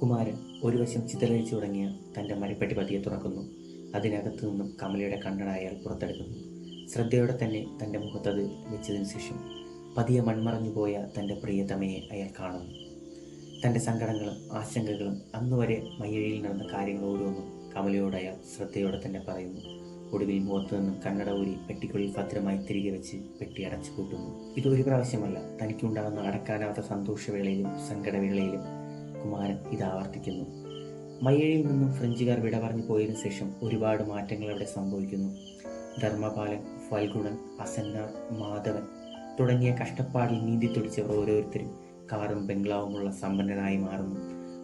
കുമാരൻ ഒരു വശം ചിതറിച്ചു തുടങ്ങിയ തൻ്റെ മരപ്പെട്ടി പതിയെ തുറക്കുന്നു. അതിനകത്തു നിന്നും കമലയുടെ കണ്ണട അയാൾ പുറത്തെടുക്കുന്നു. ശ്രദ്ധയോടെ തന്നെ തൻ്റെ മുഖത്തത് വെച്ചതിന് ശേഷം പതിയെ മൺമറഞ്ഞു പോയ തൻ്റെ പ്രിയതമയെ അയാൾ കാണുന്നു. തൻ്റെ സങ്കടങ്ങളും ആശങ്കകളും അന്നുവരെ മയ്യഴിയിൽ നടന്ന കാര്യങ്ങൾ ഓരോന്നും കമലയോട് അയാൾ ശ്രദ്ധയോടെ തന്നെ പറയുന്നു. ഒടുവിൽ മുഖത്തു നിന്നും കണ്ണട ഊരി പെട്ടിക്കുള്ളിൽ ഭദ്രമായി തിരികെ വെച്ച് പെട്ടി അടച്ചു കൂട്ടുന്നു. ഇതൊരു പ്രാവശ്യമല്ല, തനിക്കുണ്ടാകുന്ന അടക്കാനാവാത്ത സന്തോഷവേളയിലും സങ്കടവേളയിലും കുമാരൻ ഇത് ആവർത്തിക്കുന്നു. മയ്യഴിയിൽ നിന്നും ഫ്രഞ്ചുകാർ വിട പറഞ്ഞു പോയതിനു ശേഷം ഒരുപാട് മാറ്റങ്ങൾ അവിടെ സംഭവിക്കുന്നു. ധർമ്മപാലൻ, ഫൽഗുണൻ, അസന്നാർ, മാധവൻ തുടങ്ങിയ കഷ്ടപ്പാടിൽ നീന്തി തുടിച്ചവർ ഓരോരുത്തരും കാറും ബംഗ്ലാവുമുള്ള സമ്പന്നരായി മാറുന്നു.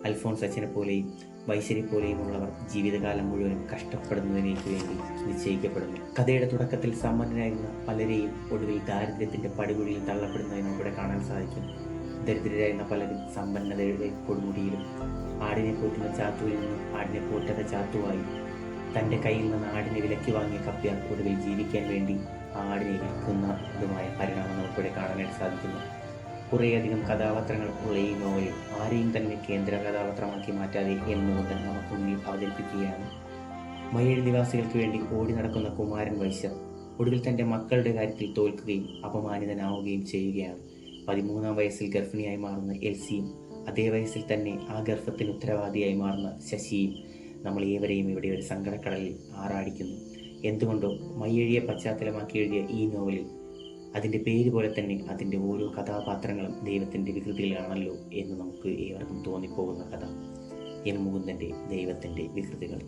അൽഫോൺസ് അച്ഛനെ പോലെയും വൈശരി പോലെയുമുള്ളവർ ജീവിതകാലം മുഴുവനും കഷ്ടപ്പെടുന്നതിനേക്ക് വേണ്ടി നിശ്ചയിക്കപ്പെടുന്നു. കഥയുടെ തുടക്കത്തിൽ സമ്പന്നരായിരുന്ന പലരെയും ഒടുവിൽ ദാരിദ്ര്യത്തിന്റെ പടുകുഴിയിൽ തള്ളപ്പെടുന്നതിന് നമുക്കിവിടെ കാണാൻ സാധിക്കും. ദരിദ്രരായിരുന്ന പലരും സമ്പന്നതയുടെ കൊടുമുടിയിലും ആടിനെ പോറ്റുന്ന ചാത്തുവിൽ നിന്ന് ആടിനെ പോറ്റാത്ത ചാത്തുവായി തൻ്റെ കയ്യിൽ നിന്ന് ആടിനെ വിലക്കി വാങ്ങിയ കപ്പ്യാർ ഒടുവിൽ ജീവിക്കാൻ വേണ്ടി ആടിനെ വിൽക്കുന്നതുമായ പരിണാമം നമുക്കിവിടെ കാണാനായിട്ട് സാധിക്കുന്നു. കുറേയധികം കഥാപാത്രങ്ങൾ ഉള്ള ഈ നോവലിൽ ആരെയും തന്നെ കേന്ദ്ര കഥാപാത്രമാക്കി മാറ്റാതെ എന്നുകൊണ്ട് നമുക്ക് മുന്നിൽ അവതരിപ്പിക്കുകയാണ്. മയ്യഴി നിവാസികൾക്ക് വേണ്ടി ഓടി നടക്കുന്ന കുമാരൻ വൈശ്യർ ഒടുവിൽ തൻ്റെ മക്കളുടെ കാര്യത്തിൽ തോൽക്കുകയും അപമാനിതനാവുകയും ചെയ്യുകയാണ്. 13-ാം വയസ്സിൽ ഗർഭിണിയായി മാറുന്ന എൽസിയും അതേ വയസ്സിൽ തന്നെ ആ ഗർഭത്തിന് ഉത്തരവാദിയായി മാറുന്ന ശശിയും നമ്മൾ ഏവരെയും ഇവിടെ ഒരു സങ്കടക്കടലിൽ ആറാടിക്കുന്നു. എന്തുകൊണ്ടോ മയ്യഴിയെ പശ്ചാത്തലമാക്കി എഴുതിയ ഈ നോവലിൽ അതിൻ്റെ പേര് പോലെ തന്നെ അതിൻ്റെ ഓരോ കഥാപാത്രങ്ങളും ദൈവത്തിൻ്റെ വികൃതികളാണല്ലോ എന്ന് നമുക്ക് ഏവർക്കും തോന്നിപ്പോകുന്ന കഥ. എൻ മുകുന്ദൻ്റെ ദൈവത്തിൻ്റെ വികൃതികൾ.